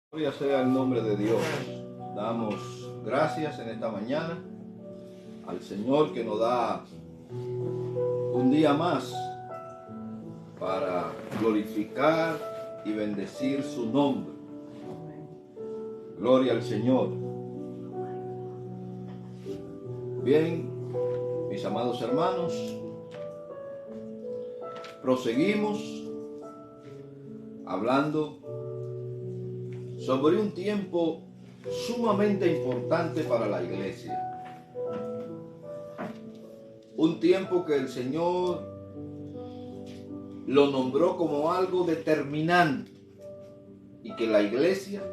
Gloria sea el nombre de Dios. Damos gracias en esta mañana al Señor que nos da un día más para glorificar y bendecir su nombre. Gloria al Señor. Bien, mis amados hermanos, proseguimos hablando sobre un tiempo sumamente importante para la iglesia. Un tiempo que el Señor lo nombró como algo determinante y que la iglesia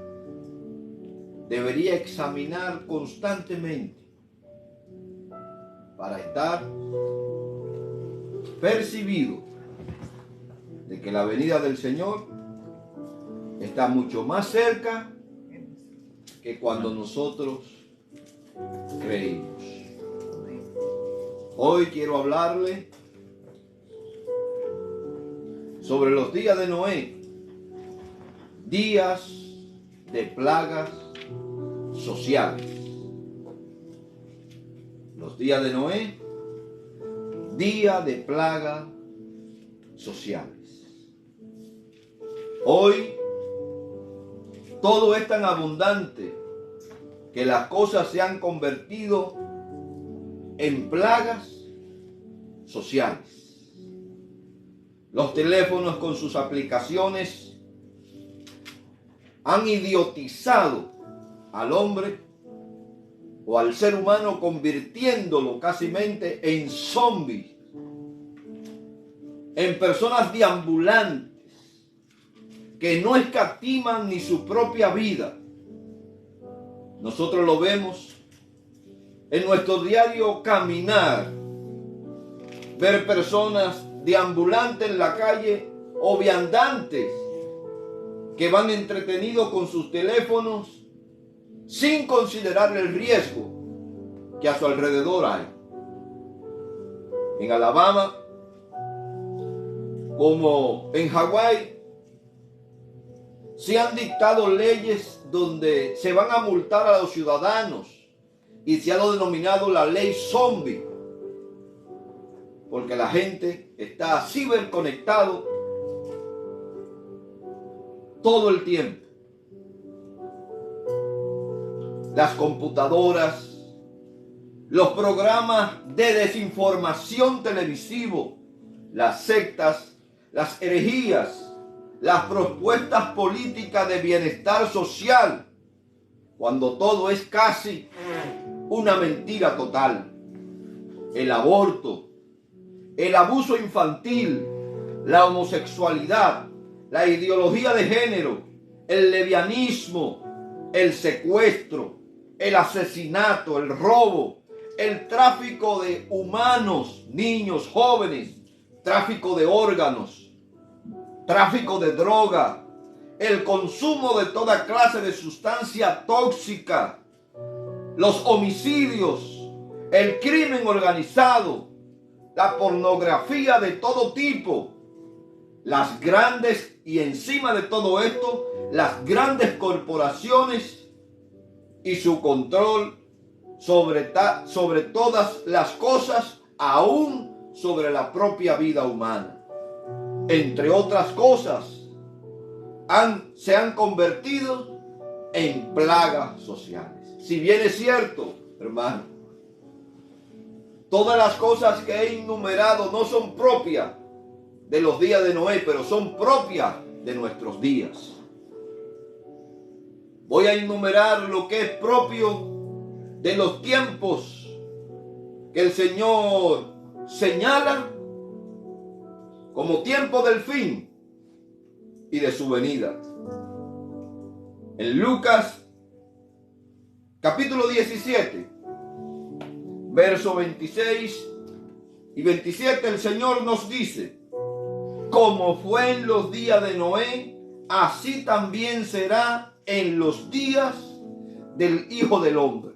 debería examinar constantemente para estar percibido de que la venida del Señor está mucho más cerca que cuando nosotros creímos. Hoy quiero hablarle sobre los días de Noé, días de plagas sociales. Los días de Noé, día de plagas sociales. Hoy todo es tan abundante que las cosas se han convertido en plagas sociales. Los teléfonos con sus aplicaciones han idiotizado al hombre o al ser humano, convirtiéndolo cásimente en zombies, en personas deambulantes que no escatiman ni su propia vida. Nosotros lo vemos en nuestro diario caminar, ver personas deambulantes en la calle o viandantes que van entretenidos con sus teléfonos sin considerar el riesgo que a su alrededor hay. En Alabama, como en Hawái, se han dictado leyes donde se van a multar a los ciudadanos y se ha denominado la ley zombie, porque la gente está ciberconectado todo el tiempo. Las computadoras, los programas de desinformación televisivo, las sectas, las herejías, las propuestas políticas de bienestar social, cuando todo es casi una mentira total. El aborto, el abuso infantil, la homosexualidad, la ideología de género, el lesbianismo, el secuestro, el asesinato, el robo, el tráfico de humanos, niños, jóvenes, tráfico de órganos, tráfico de droga, el consumo de toda clase de sustancia tóxica, los homicidios, el crimen organizado, la pornografía de todo tipo, las grandes, y encima de todo esto, las grandes corporaciones y su control sobre todas las cosas, aún sobre la propia vida humana. Entre otras cosas, se han convertido en plagas sociales. Si bien es cierto, hermano, todas las cosas que he enumerado no son propias de los días de Noé, pero son propias de nuestros días. Voy a enumerar lo que es propio de los tiempos que el Señor señala como tiempo del fin y de su venida. En Lucas capítulo 17, verso 26 y 27, el Señor nos dice: como fue en los días de Noé, así también será en los días del Hijo del Hombre.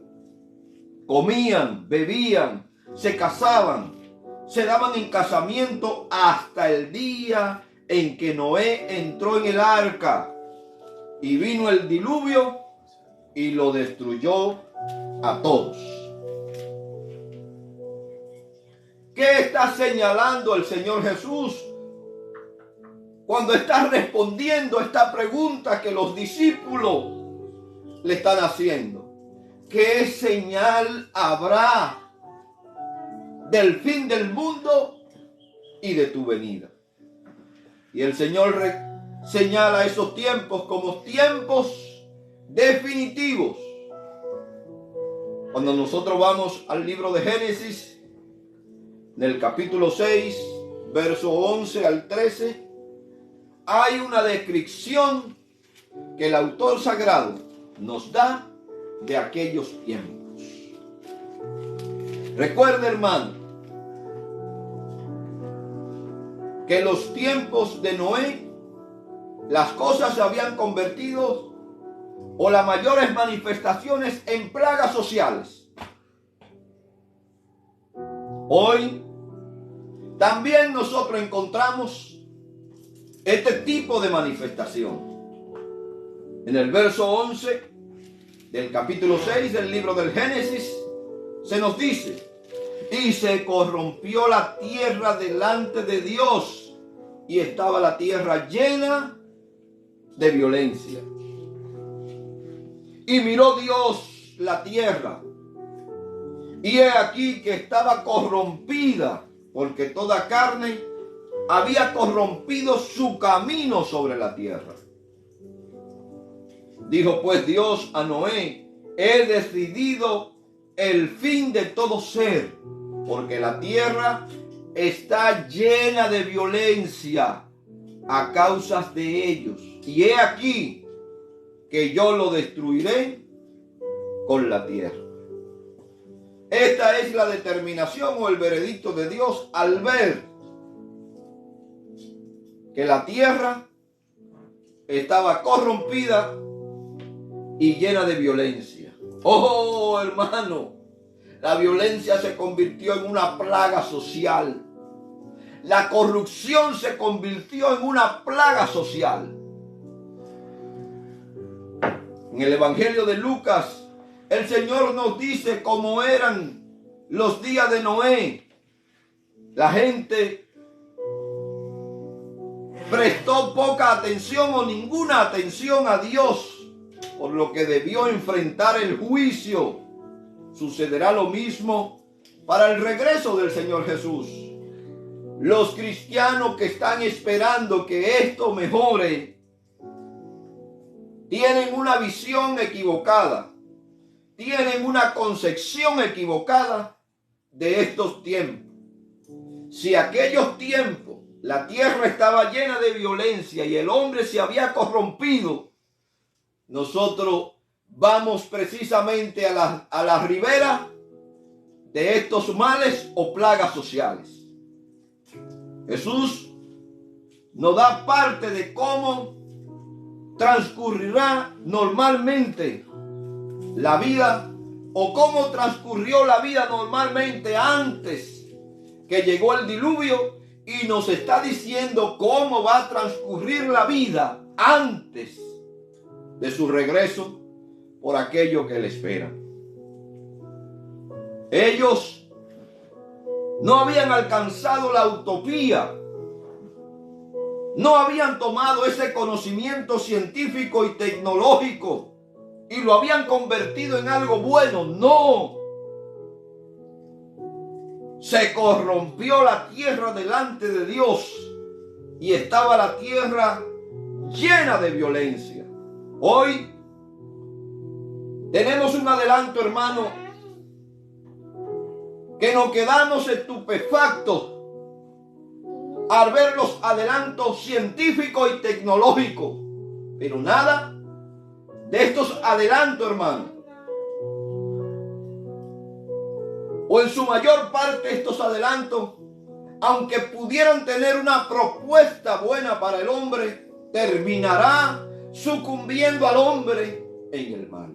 Comían, bebían, se casaban, se daban en casamiento hasta el día en que Noé entró en el arca, y vino el diluvio y lo destruyó a todos. ¿Qué está señalando el Señor Jesús cuando está respondiendo a esta pregunta que los discípulos le están haciendo? ¿Qué señal habrá del fin del mundo y de tu venida? Y el Señor señala esos tiempos como tiempos definitivos. Cuando nosotros vamos al libro de Génesis, en el capítulo 6, verso 11 al 13, hay una descripción que el autor sagrado nos da de aquellos tiempos. Recuerda, hermano, que en los tiempos de Noé las cosas se habían convertido, o las mayores manifestaciones, en plagas sociales. Hoy también nosotros encontramos este tipo de manifestación. En el verso 11 del capítulo 6 del libro del Génesis se nos dice: y se corrompió la tierra delante de Dios, y estaba la tierra llena de violencia. Y miró Dios la tierra, y he aquí que estaba corrompida, porque toda carne había corrompido su camino sobre la tierra. Dijo pues Dios a Noé: he decidido el fin de todo ser, porque la tierra está llena de violencia a causa de ellos. Y he aquí que yo lo destruiré con la tierra. Esta es la determinación o el veredicto de Dios al ver que la tierra estaba corrompida y llena de violencia. Oh, hermano, la violencia se convirtió en una plaga social. La corrupción se convirtió en una plaga social. En el Evangelio de Lucas, el Señor nos dice cómo eran los días de Noé. La gente prestó poca atención o ninguna atención a Dios, por lo que debió enfrentar el juicio. Sucederá lo mismo para el regreso del Señor Jesús. Los cristianos que están esperando que esto mejore tienen una visión equivocada, tienen una concepción equivocada de estos tiempos. Si aquellos tiempos la tierra estaba llena de violencia y el hombre se había corrompido, nosotros vamos precisamente a la ribera de estos males o plagas sociales. Jesús nos da parte de cómo transcurrirá normalmente la vida, o cómo transcurrió la vida normalmente antes que llegó el diluvio, y nos está diciendo cómo va a transcurrir la vida antes de su regreso por aquello que le espera. Ellos no habían alcanzado la utopía, no habían tomado ese conocimiento científico y tecnológico y lo habían convertido en algo bueno. No. Se corrompió la tierra delante de Dios y estaba la tierra llena de violencia. Hoy tenemos un adelanto, hermano, que nos quedamos estupefactos al ver los adelantos científicos y tecnológicos. Pero nada de estos adelantos, hermano, o en su mayor parte estos adelantos, aunque pudieran tener una propuesta buena para el hombre, terminará sucumbiendo al hombre en el mal.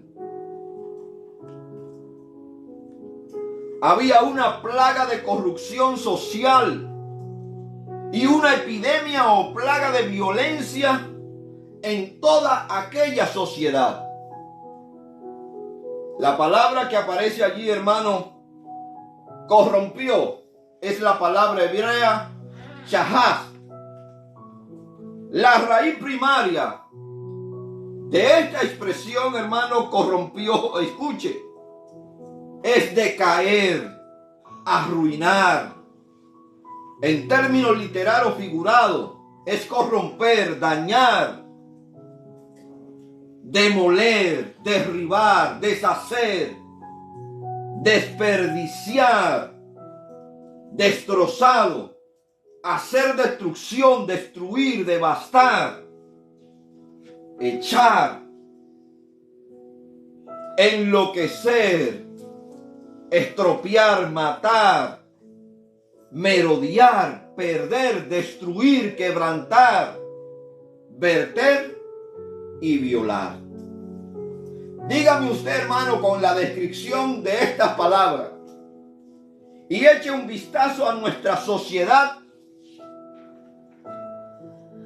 Había una plaga de corrupción social y una epidemia o plaga de violencia en toda aquella sociedad. La palabra que aparece allí, hermano, corrompió, es la palabra hebrea shahaz. La raíz primaria de esta expresión, hermano, corrompió, escuche, es decaer, arruinar. En términos literarios figurados, es corromper, dañar, demoler, derribar, deshacer, desperdiciar, destrozado, hacer destrucción, destruir, devastar, echar, enloquecer, estropear, matar, merodear, perder, destruir, quebrantar, verter y violar. Dígame usted, hermano, con la descripción de estas palabras y eche un vistazo a nuestra sociedad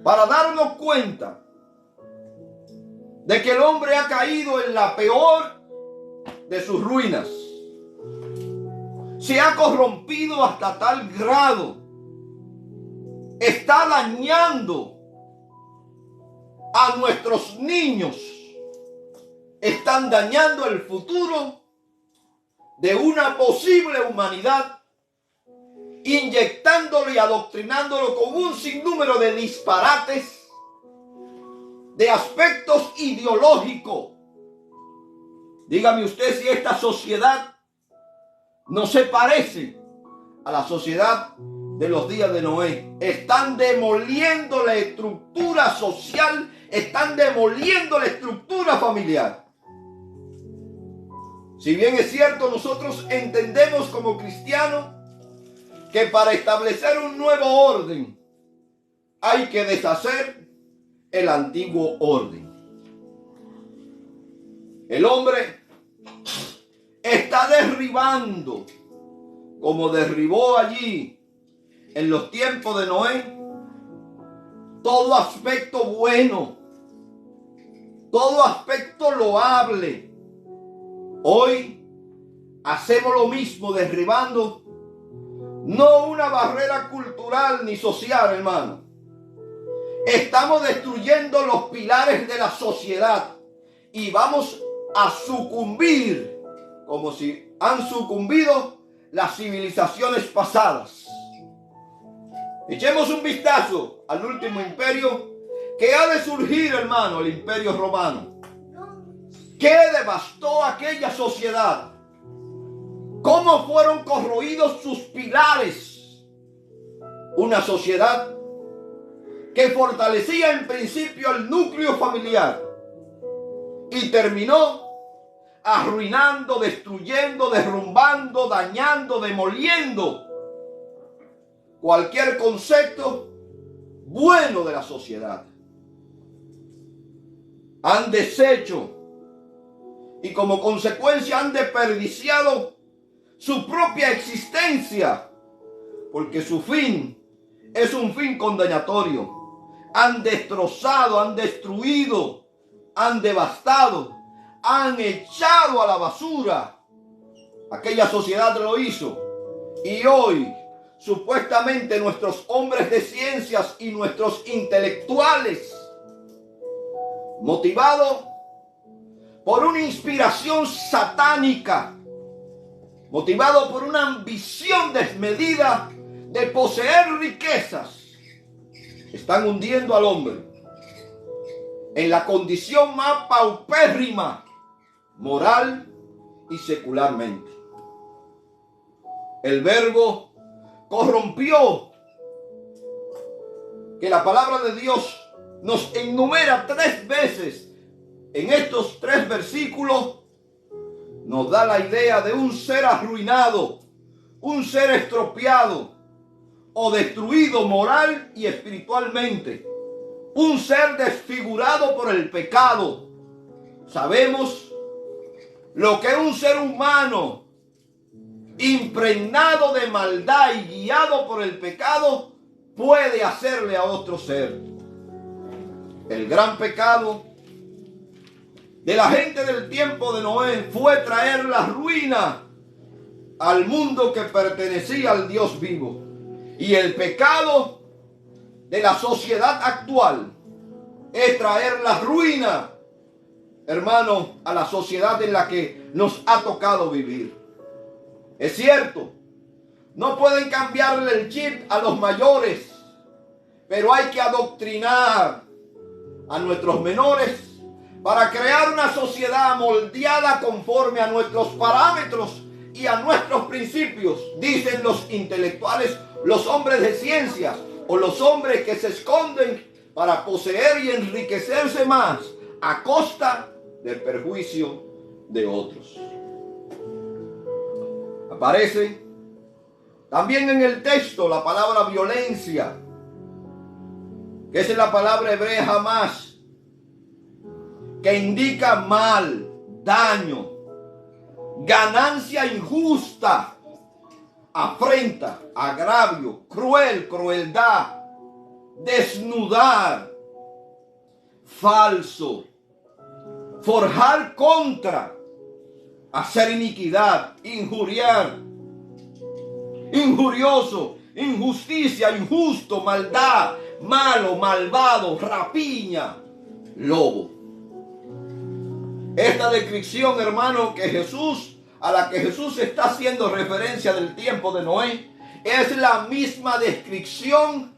para darnos cuenta de que el hombre ha caído en la peor de sus ruinas. Se ha corrompido hasta tal grado. Está dañando a nuestros niños. Están dañando el futuro de una posible humanidad, inyectándolo y adoctrinándolo con un sinnúmero de disparates, de aspectos ideológicos. Dígame usted si esta sociedad no se parece a la sociedad de los días de Noé. Están demoliendo la estructura social, están demoliendo la estructura familiar. Si bien es cierto, nosotros entendemos como cristianos que para establecer un nuevo orden hay que deshacer el antiguo orden. El hombre está derribando, como derribó allí en los tiempos de Noé, todo aspecto bueno, todo aspecto loable. Hoy hacemos lo mismo, derribando no una barrera cultural ni social, hermano. Estamos destruyendo los pilares de la sociedad y vamos a sucumbir como si han sucumbido las civilizaciones pasadas. Echemos un vistazo al último imperio que ha de surgir, hermano, el imperio romano, que devastó aquella sociedad. Cómo fueron corroídos sus pilares. Una sociedad que fortalecía en principio el núcleo familiar y terminó arruinando, destruyendo, derrumbando, dañando, demoliendo cualquier concepto bueno de la sociedad. Han deshecho y como consecuencia han desperdiciado su propia existencia, porque su fin es un fin condenatorio. Han destrozado, han destruido, han devastado, han echado a la basura. Aquella sociedad lo hizo. Y hoy, supuestamente, nuestros hombres de ciencias y nuestros intelectuales, motivados por una inspiración satánica, motivados por una ambición desmedida de poseer riquezas, están hundiendo al hombre en la condición más paupérrima, moral y secularmente. El verbo corrompió, que la palabra de Dios nos enumera 3 veces en estos 3 versículos, nos da la idea de un ser arruinado, un ser estropeado o destruido moral y espiritualmente, un ser desfigurado por el pecado. Sabemos lo que un ser humano impregnado de maldad y guiado por el pecado puede hacerle a otro ser. El gran pecado de la gente del tiempo de Noé fue traer la ruina al mundo que pertenecía al Dios vivo. Y el pecado de la sociedad actual es traer la ruina, hermano, a la sociedad en la que nos ha tocado vivir. Es cierto, no pueden cambiarle el chip a los mayores, pero hay que adoctrinar a nuestros menores para crear una sociedad moldeada conforme a nuestros parámetros y a nuestros principios, dicen los intelectuales, los hombres de ciencias o los hombres que se esconden para poseer y enriquecerse más a costa del perjuicio de otros. Aparece también en el texto la palabra violencia, que es la palabra hebrea jamás, que indica mal, daño, ganancia injusta, afrenta, agravio, crueldad, desnudar, falso, forjar contra, hacer iniquidad, injuriar, injurioso, injusticia, injusto, maldad, malo, malvado, rapiña, lobo. Esta descripción, hermano, a la que Jesús está haciendo referencia del tiempo de Noé, es la misma descripción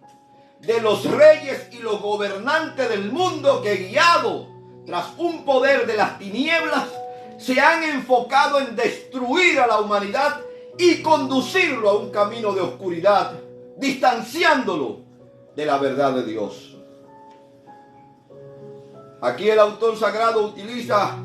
de los reyes y los gobernantes del mundo que, guiados tras un poder de las tinieblas, se han enfocado en destruir a la humanidad y conducirlo a un camino de oscuridad, distanciándolo de la verdad de Dios. Aquí el autor sagrado utiliza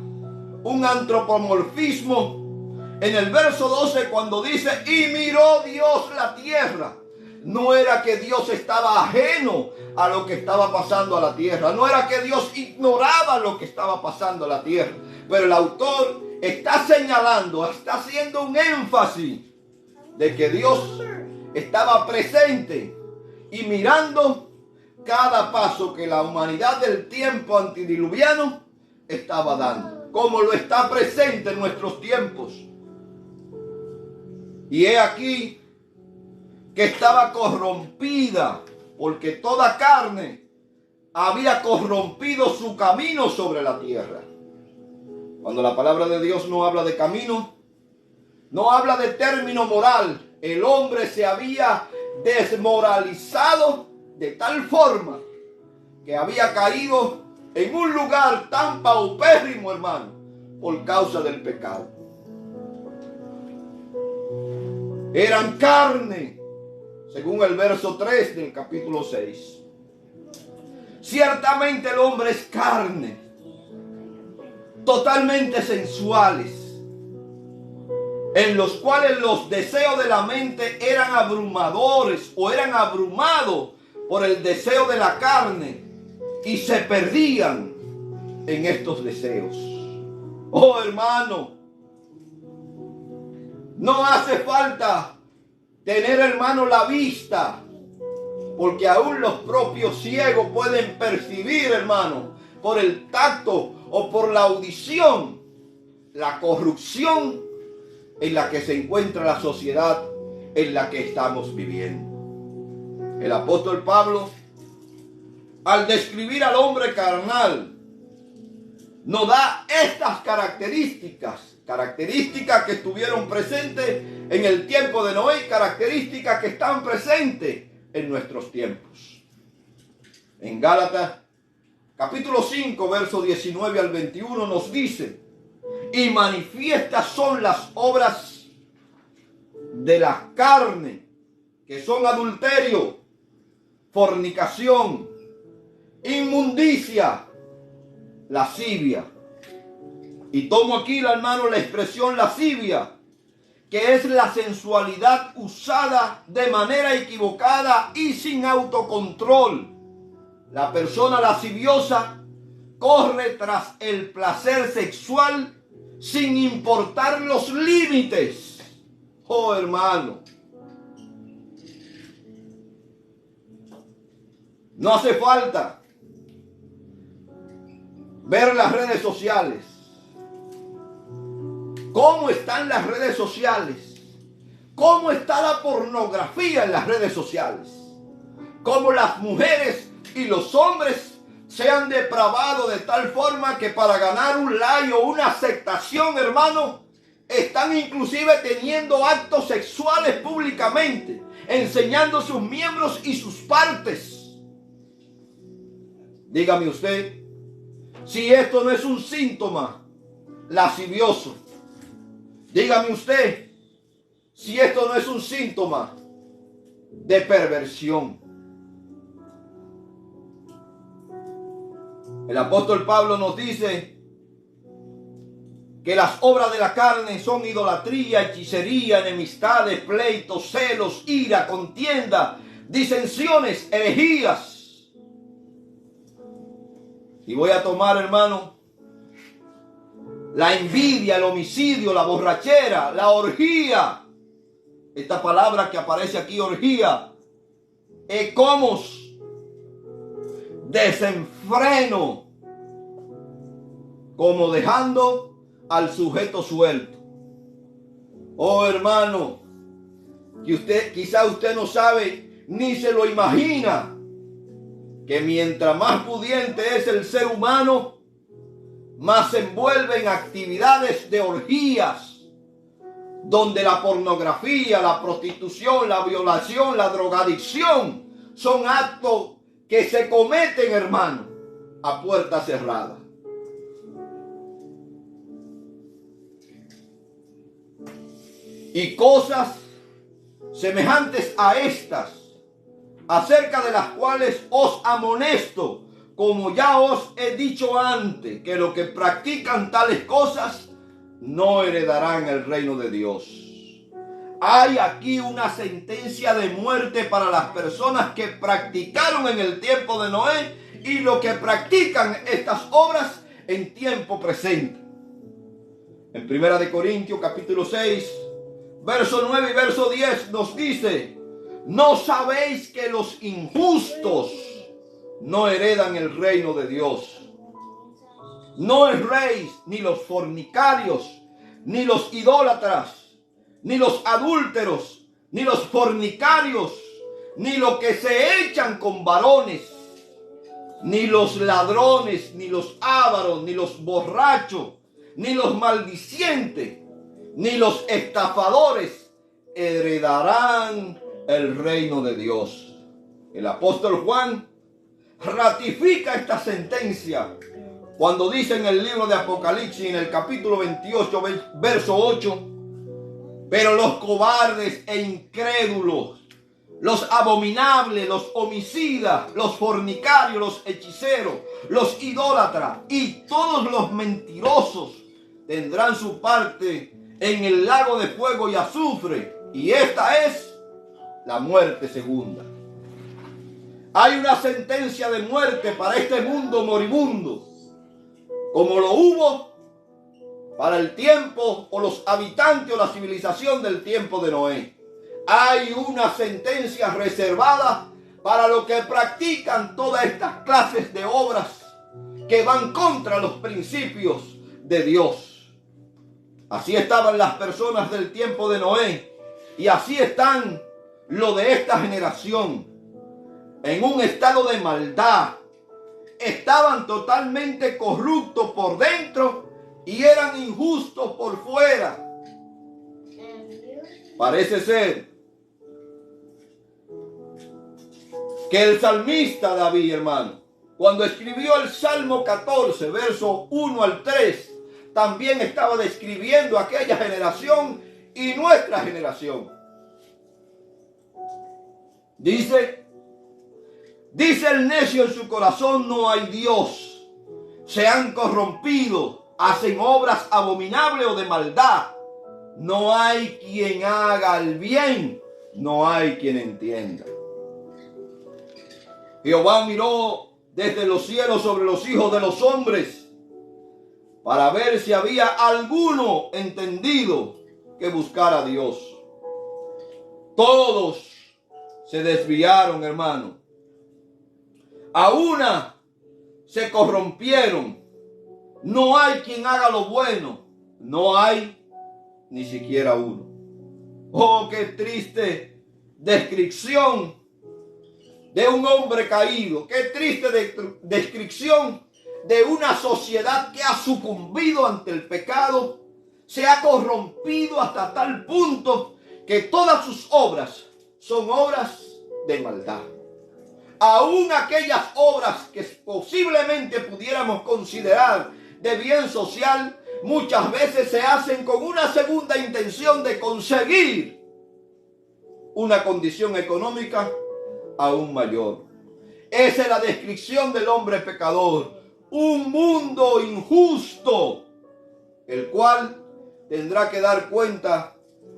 un antropomorfismo en el verso 12 cuando dice: y miró Dios la tierra. No era que Dios estaba ajeno a lo que estaba pasando a la tierra. No era que Dios ignoraba lo que estaba pasando a la tierra. Pero el autor está señalando, está haciendo un énfasis de que Dios estaba presente y mirando cada paso que la humanidad del tiempo antidiluviano estaba dando, como lo está presente en nuestros tiempos. Y he aquí que estaba corrompida, porque toda carne había corrompido su camino sobre la tierra. Cuando la palabra de Dios no habla de camino, no habla de término moral. El hombre se había desmoralizado de tal forma que había caído en un lugar tan paupérrimo, hermano, por causa del pecado. Eran carne, según el verso 3 del capítulo 6. Ciertamente el hombre es carne, totalmente sensuales, en los cuales los deseos de la mente eran abrumadores o eran abrumados por el deseo de la carne y se perdían en estos deseos. Oh, hermano, no hace falta tener, hermano, la vista, porque aún los propios ciegos pueden percibir, hermano, por el tacto o por la audición, la corrupción en la que se encuentra la sociedad en la que estamos viviendo. El apóstol Pablo, al describir al hombre carnal, nos da estas características que estuvieron presentes en el tiempo de Noé, características que están presentes en nuestros tiempos. En Gálatas, capítulo 5, versos 19 al 21 nos dice: y manifiestas son las obras de la carne, que son adulterio, fornicación, inmundicia, lascivia. Y tomo aquí, hermano, la expresión lascivia, que es la sensualidad usada de manera equivocada y sin autocontrol. La persona lasciviosa corre tras el placer sexual sin importar los límites. Oh, hermano, no hace falta ver las redes sociales. ¿Cómo están las redes sociales? ¿Cómo está la pornografía en las redes sociales? ¿Cómo las mujeres y los hombres se han depravado de tal forma que para ganar un like o una aceptación, hermano, están inclusive teniendo actos sexuales públicamente, enseñando sus miembros y sus partes? Dígame usted, si esto no es un síntoma lascivioso. Dígame usted, si esto no es un síntoma de perversión. El apóstol Pablo nos dice que las obras de la carne son idolatría, hechicería, enemistades, pleitos, celos, ira, contienda, disensiones, herejías. Y voy a tomar, hermano, la envidia, el homicidio, la borrachera, la orgía. Esta palabra que aparece aquí, orgía, ecomos, desenfreno, como dejando al sujeto suelto. Oh, hermano, que quizá usted no sabe ni se lo imagina, que mientras más pudiente es el ser humano, más se envuelve en actividades de orgías, donde la pornografía, la prostitución, la violación, la drogadicción son actos que se cometen, hermano, a puerta cerrada. Y cosas semejantes a estas, acerca de las cuales os amonesto, como ya os he dicho antes, que los que practican tales cosas no heredarán el reino de Dios. Hay aquí una sentencia de muerte para las personas que practicaron en el tiempo de Noé y los que practican estas obras en tiempo presente. En 1 Corintios capítulo 6, verso 9 y verso 10 nos dice: ¿no sabéis que los injustos no heredan el reino de Dios? No erréis, ni los fornicarios, ni los idólatras, ni los adúlteros, ni los fornicarios, ni los que se echan con varones, ni los ladrones, ni los ávaros, ni los borrachos, ni los maldicientes, ni los estafadores heredarán el reino de Dios. El apóstol Juan ratifica esta sentencia cuando dice en el libro de Apocalipsis, en el capítulo 28, verso 8: pero los cobardes e incrédulos, los abominables, los homicidas, los fornicarios, los hechiceros, los idólatras y todos los mentirosos tendrán su parte en el lago de fuego y azufre, y esta es la muerte segunda. Hay una sentencia de muerte para este mundo moribundo, como lo hubo para el tiempo o los habitantes o la civilización del tiempo de Noé. Hay una sentencia reservada para los que practican todas estas clases de obras que van contra los principios de Dios. Así estaban las personas del tiempo de Noé, y así están los de esta generación, en un estado de maldad. Estaban totalmente corruptos por dentro y eran injustos por fuera. Parece ser que el salmista David, hermano, cuando escribió el Salmo 14, verso 1 al 3, también estaba describiendo aquella generación y nuestra generación. Dice el necio en su corazón: no hay Dios. Se han corrompido, hacen obras abominables o de maldad. No hay quien haga el bien, no hay quien entienda. Jehová miró desde los cielos sobre los hijos de los hombres para ver si había alguno entendido que buscara a Dios. Todos se desviaron, hermano. A una se corrompieron. No hay quien haga lo bueno. No hay ni siquiera uno. Oh, qué triste descripción de un hombre caído. Qué triste descripción de una sociedad que ha sucumbido ante el pecado. Se ha corrompido hasta tal punto que todas sus obras son obras de maldad. Aún aquellas obras que posiblemente pudiéramos considerar de bien social, muchas veces se hacen con una segunda intención de conseguir una condición económica aún mayor. Esa es la descripción del hombre pecador. Un mundo injusto, el cual tendrá que dar cuenta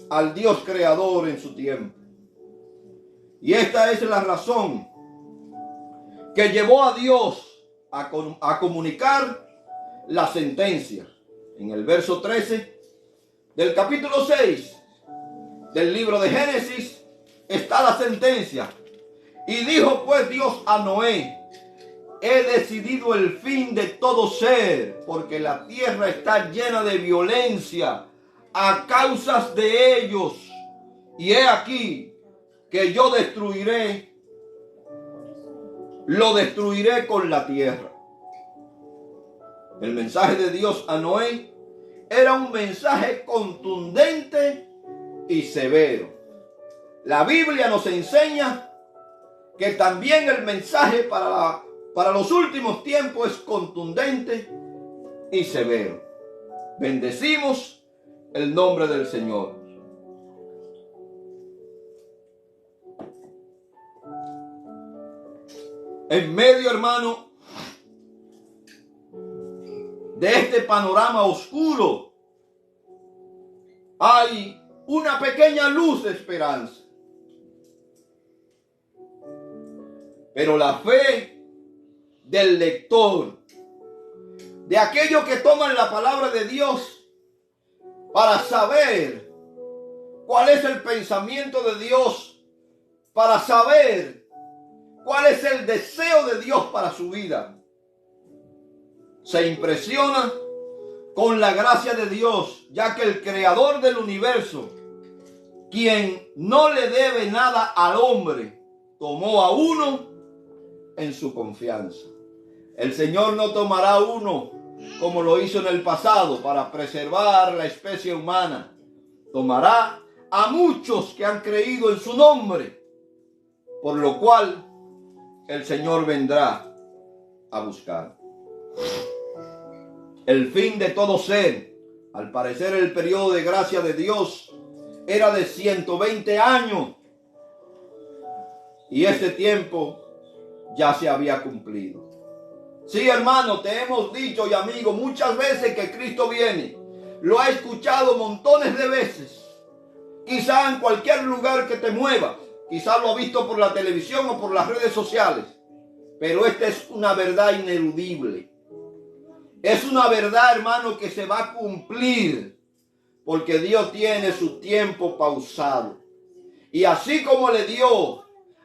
al Dios creador en su tiempo. Y esta es la razón que llevó a Dios a comunicar la sentencia. En el verso 13 del capítulo 6 del libro de Génesis está la sentencia. Y dijo pues Dios a Noé: he decidido el fin de todo ser, porque la tierra está llena de violencia a causa de ellos. Y he aquí que yo lo destruiré con la tierra. El mensaje de Dios a Noé era un mensaje contundente y severo. La Biblia nos enseña que también el mensaje para los últimos tiempos es contundente y severo. Bendecimos el nombre del Señor. En medio, hermano, de este panorama oscuro, hay una pequeña luz de esperanza. Pero la fe del lector, de aquellos que toman la palabra de Dios para saber cuál es el pensamiento de Dios, para saber cuál es el deseo de Dios para su vida, se impresiona con la gracia de Dios, ya que el creador del universo, quien no le debe nada al hombre, tomó a uno en su confianza. El Señor no tomará a uno como lo hizo en el pasado para preservar la especie humana. Tomará a muchos que han creído en su nombre, por lo cual el Señor vendrá a buscar. El fin de todo ser, al parecer el periodo de gracia de Dios, era de 120 años. Y este tiempo ya se había cumplido. Sí, hermano, te hemos dicho y amigo muchas veces que Cristo viene. Lo ha escuchado montones de veces. Quizá en cualquier lugar que te muevas. Quizá lo ha visto por la televisión o por las redes sociales. Pero esta es una verdad ineludible. Es una verdad, hermano, que se va a cumplir. Porque Dios tiene su tiempo pausado. Y así como le dio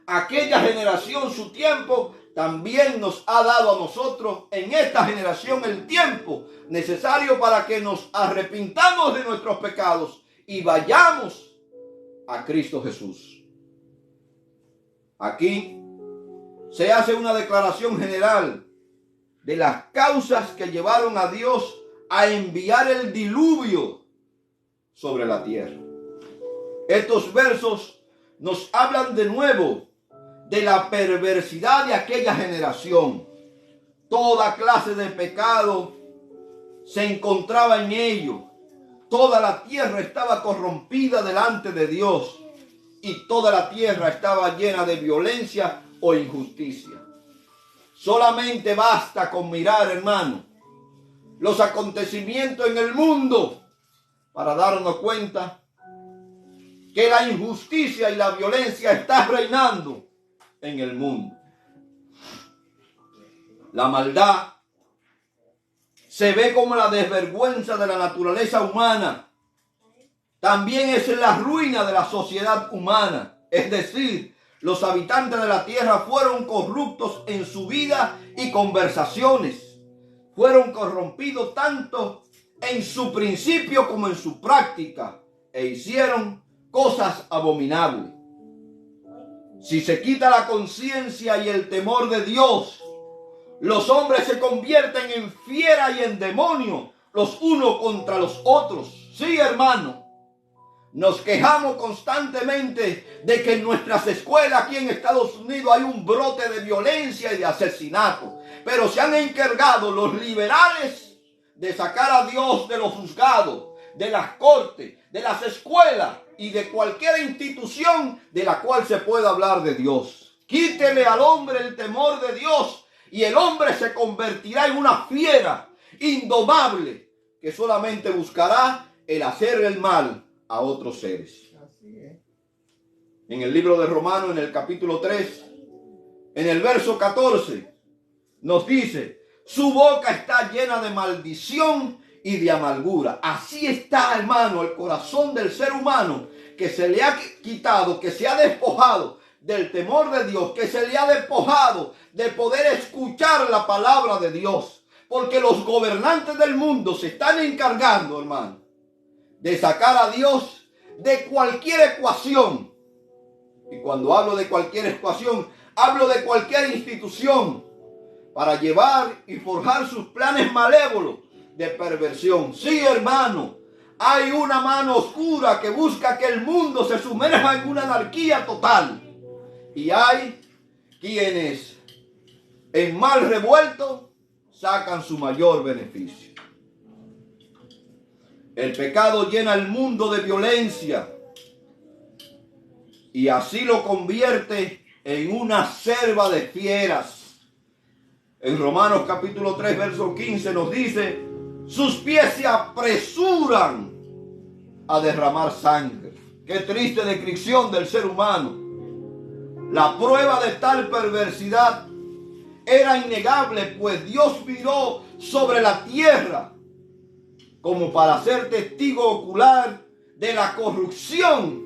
a aquella generación su tiempo, también nos ha dado a nosotros en esta generación el tiempo necesario para que nos arrepintamos de nuestros pecados y vayamos a Cristo Jesús. Aquí se hace una declaración general de las causas que llevaron a Dios a enviar el diluvio sobre la tierra. Estos versos nos hablan de nuevo de la perversidad de aquella generación. Toda clase de pecado se encontraba en ello. Toda la tierra estaba corrompida delante de Dios y toda la tierra estaba llena de violencia o injusticia. Solamente basta con mirar, hermano, los acontecimientos en el mundo para darnos cuenta que la injusticia y la violencia está reinando en el mundo. La maldad se ve como la desvergüenza de la naturaleza humana. También es la ruina de la sociedad humana. Es decir, los habitantes de la tierra fueron corruptos en su vida y conversaciones. fueron corrompidos tanto en su principio como en su práctica, e hicieron cosas abominables. Si se quita la conciencia y el temor de Dios, los hombres se convierten en fiera y en demonio, los unos contra los otros. Sí, hermano, nos quejamos constantemente de que en nuestras escuelas aquí en Estados Unidos hay un brote de violencia y de asesinato. Pero se han encargado los liberales de sacar a Dios de los juzgados, de las cortes, de las escuelas y de cualquier institución de la cual se pueda hablar de Dios. Quítele al hombre el temor de Dios y el hombre se convertirá en una fiera indomable que solamente buscará el hacer el mal a otros seres. En el libro de Romanos, en el capítulo 3, en el verso 14, nos dice: su boca está llena de maldición y de amargura. Así está, hermano, el corazón del ser humano, que se le ha quitado, que se ha despojado del temor de Dios, que se le ha despojado de poder escuchar la palabra de Dios. Porque los gobernantes del mundo se están encargando, hermano, de sacar a Dios de cualquier ecuación. Y cuando hablo de cualquier ecuación, hablo de cualquier institución, para llevar y forjar sus planes malévolos de perversión. Sí, hermano, hay una mano oscura que busca que el mundo se sumerja en una anarquía total. Y hay quienes en mal revuelto sacan su mayor beneficio. El pecado llena el mundo de violencia y así lo convierte en una selva de fieras. En Romanos capítulo 3, verso 15 nos dice: sus pies se apresuran a derramar sangre. Qué triste descripción del ser humano. La prueba de tal perversidad era innegable, pues Dios miró sobre la tierra como para ser testigo ocular de la corrupción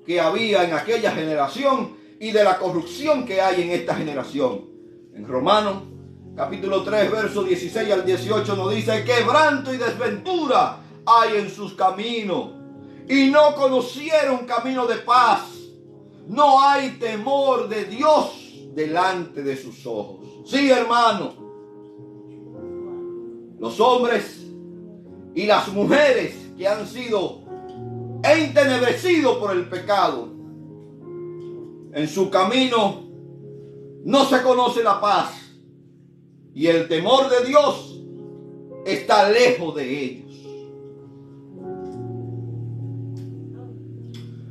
que había en aquella generación y de la corrupción que hay en esta generación. En Romanos capítulo 3, versos 16 al 18 nos dice: quebranto y desventura hay en sus caminos, y no conocieron camino de paz. No hay temor de Dios delante de sus ojos. Sí, hermano, los hombres y las mujeres que han sido entenebrecidos por el pecado, en su camino no se conoce la paz. Y el temor de Dios está lejos de ellos.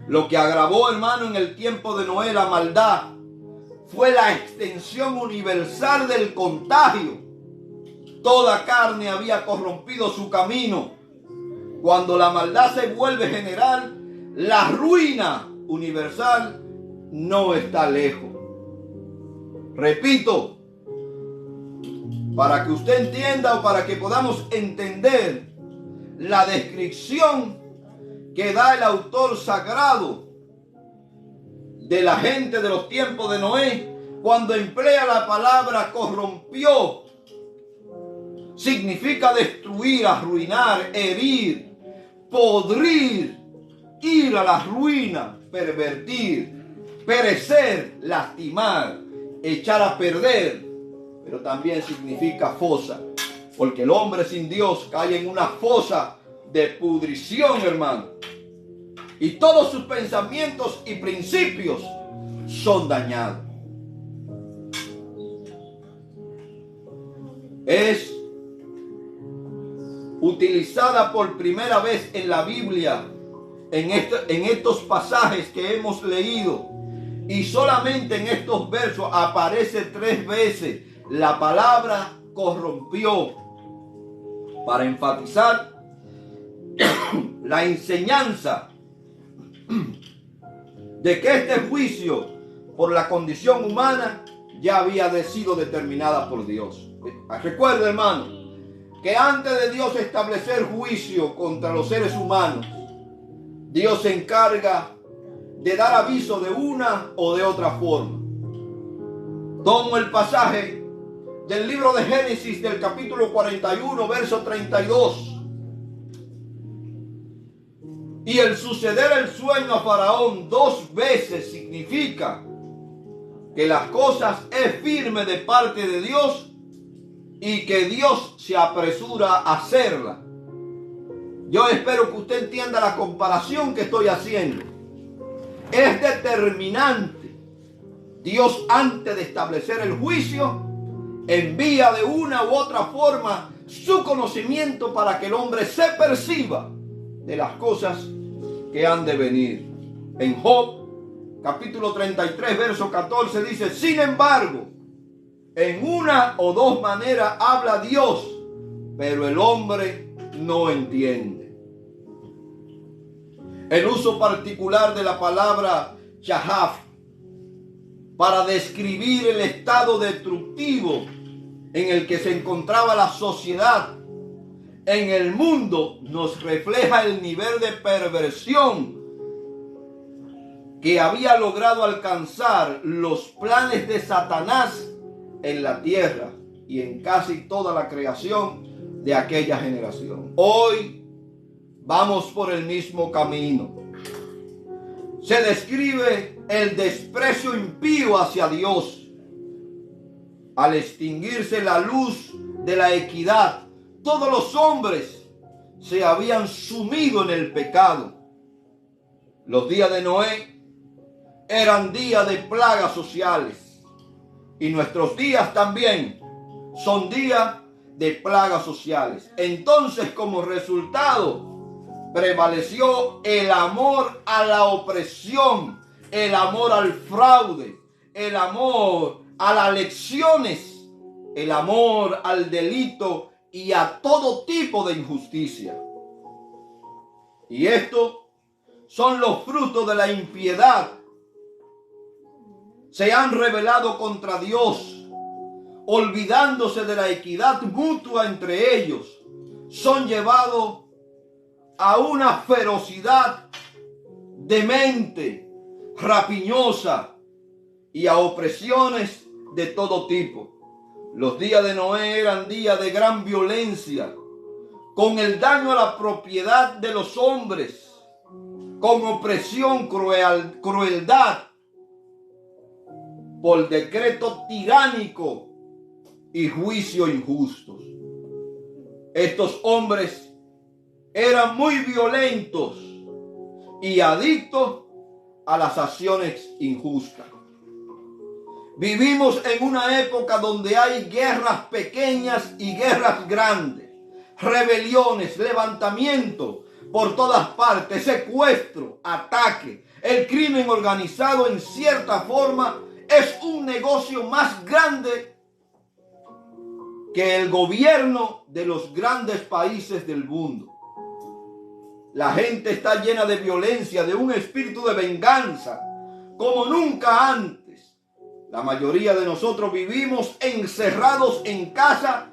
Lo que agravó, hermano, en el tiempo de Noé la maldad fue la extensión universal del contagio. Toda carne había corrompido su camino. Cuando la maldad se vuelve general, la ruina universal no está lejos. Repito, para que usted entienda o para que podamos entender la descripción que da el autor sagrado de la gente de los tiempos de Noé, cuando emplea la palabra corrompió, significa destruir, arruinar, herir, podrir, ir a la ruina, pervertir, perecer, lastimar, echar a perder. Pero también significa fosa, porque el hombre sin Dios cae en una fosa de pudrición, hermano. Y todos sus pensamientos y principios son dañados. Es utilizada por primera vez en la Biblia, en estos pasajes que hemos leído. Y solamente en estos versos aparece 3 veces la palabra corrompió, para enfatizar la enseñanza de que este juicio por la condición humana ya había sido determinada por Dios. Recuerda, hermano, que antes de Dios establecer juicio contra los seres humanos, Dios se encarga de dar aviso de una o de otra forma. Tomo el pasaje del libro de Génesis, del capítulo 41, verso 32. Y el suceder el sueño a Faraón 2 veces significa que las cosas es firme de parte de Dios y que Dios se apresura a hacerla. Yo espero que usted entienda la comparación que estoy haciendo. Es determinante. Dios, antes de establecer el juicio, envía de una u otra forma su conocimiento para que el hombre se perciba de las cosas que han de venir. En Job, capítulo 33, verso 14, dice: sin embargo, en una o dos maneras habla Dios, pero el hombre no entiende. El uso particular de la palabra Shahaf para describir el estado destructivo en el que se encontraba la sociedad en el mundo nos refleja el nivel de perversión que había logrado alcanzar los planes de Satanás en la tierra y en casi toda la creación de aquella generación. Hoy vamos por el mismo camino. Se describe el desprecio impío hacia Dios. Al extinguirse la luz de la equidad, todos los hombres se habían sumido en el pecado. Los días de Noé eran días de plagas sociales. Y nuestros días también son días de plagas sociales. Entonces, como resultado, prevaleció el amor a la opresión, el amor al fraude, el amor a las lecciones, el amor al delito y a todo tipo de injusticia. Y estos son los frutos de la impiedad. Se han rebelado contra Dios, olvidándose de la equidad mutua entre ellos. Son llevados a una ferocidad demente, rapiñosa y a opresiones de todo tipo. Los días de Noé eran días de gran violencia, con el daño a la propiedad de los hombres, con opresión, crueldad, por decreto tiránico y juicio injustos. Estos hombres eran muy violentos y adictos a las acciones injustas. Vivimos en una época donde hay guerras pequeñas y guerras grandes, rebeliones, levantamientos por todas partes, secuestro, ataque. El crimen organizado en cierta forma es un negocio más grande que el gobierno de los grandes países del mundo. La gente está llena de violencia, de un espíritu de venganza, como nunca antes. La mayoría de nosotros vivimos encerrados en casa,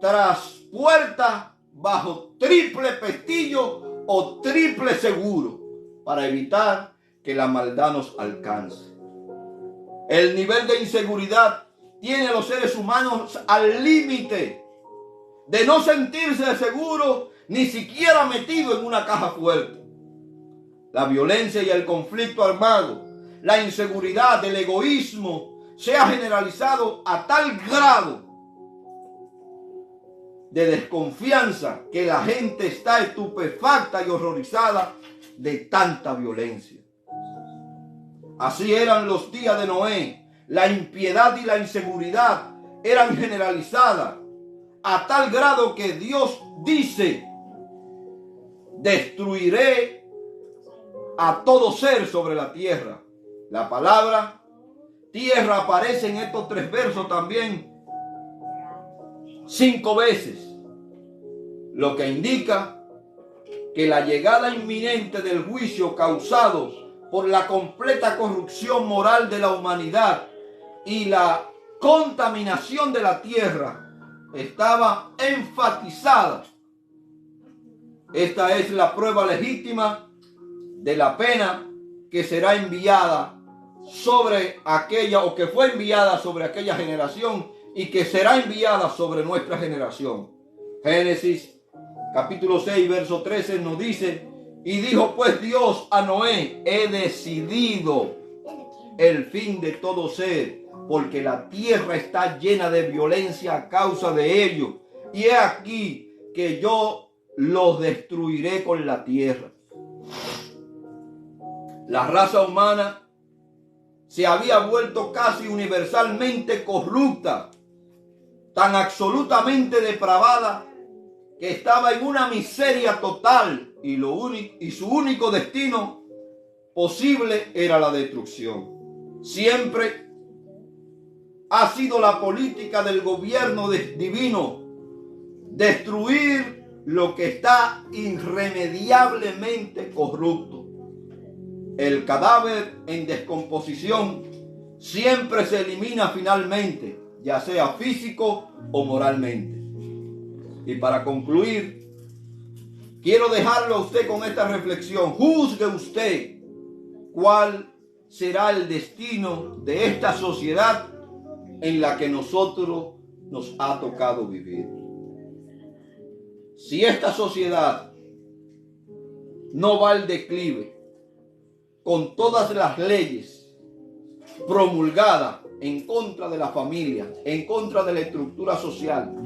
tras puerta, bajo triple pestillo o triple seguro, para evitar que la maldad nos alcance. El nivel de inseguridad tiene a los seres humanos al límite de no sentirse seguros, ni siquiera metido en una caja fuerte. La violencia y el conflicto armado, la inseguridad, el egoísmo, se ha generalizado a tal grado de desconfianza que la gente está estupefacta y horrorizada de tanta violencia. Así eran los días de Noé. La impiedad y la inseguridad eran generalizadas a tal grado que Dios dice: destruiré a todo ser sobre la tierra. La palabra tierra aparece en estos 3 versos también 5 veces, lo que indica que la llegada inminente del juicio causado por la completa corrupción moral de la humanidad y la contaminación de la tierra estaba enfatizada. Esta es la prueba legítima de la pena que será enviada sobre aquella, o que fue enviada sobre aquella generación, y que será enviada sobre nuestra generación. Génesis capítulo 6, verso 13 nos dice: y dijo pues Dios a Noé: he decidido el fin de todo ser, porque la tierra está llena de violencia a causa de ello. Y he aquí que yo los destruiré con la tierra. La raza humana se había vuelto casi universalmente corrupta, tan absolutamente depravada, que estaba en una miseria total, y su único destino posible era la destrucción. Siempre ha sido la política del gobierno divino destruir lo que está irremediablemente corrupto. El cadáver en descomposición siempre se elimina finalmente, ya sea físico o moralmente. Y para concluir, quiero dejarlo a usted con esta reflexión. Juzgue usted cuál será el destino de esta sociedad en la que nosotros nos ha tocado vivir. Si esta sociedad no va al declive, con todas las leyes promulgadas en contra de la familia, en contra de la estructura social,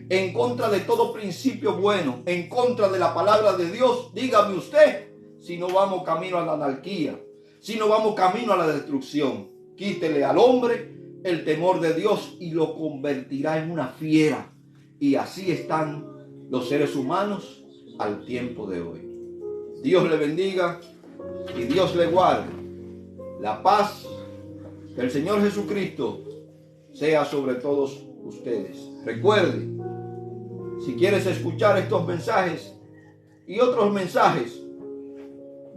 en contra de todo principio bueno, en contra de la palabra de Dios, dígame usted si no vamos camino a la anarquía, si no vamos camino a la destrucción. Quítele al hombre el temor de Dios y lo convertirá en una fiera. Y así están los seres humanos al tiempo de hoy. Dios le bendiga y Dios le guarde. La paz del Señor Jesucristo sea sobre todos ustedes. Recuerde, si quieres escuchar estos mensajes y otros mensajes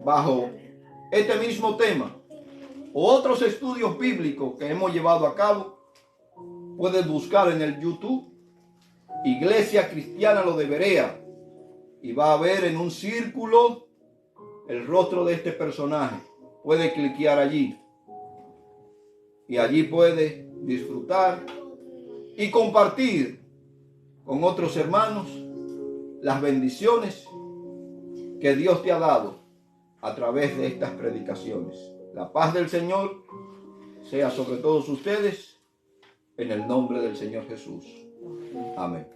bajo este mismo tema o otros estudios bíblicos que hemos llevado a cabo, puedes buscar en el YouTube Iglesia Cristiana Lo de Berea y va a ver en un círculo el rostro de este personaje. Puede cliquear allí y allí puede disfrutar y compartir con otros hermanos las bendiciones que Dios te ha dado a través de estas predicaciones. La paz del Señor sea sobre todos ustedes en el nombre del Señor Jesús. Amén.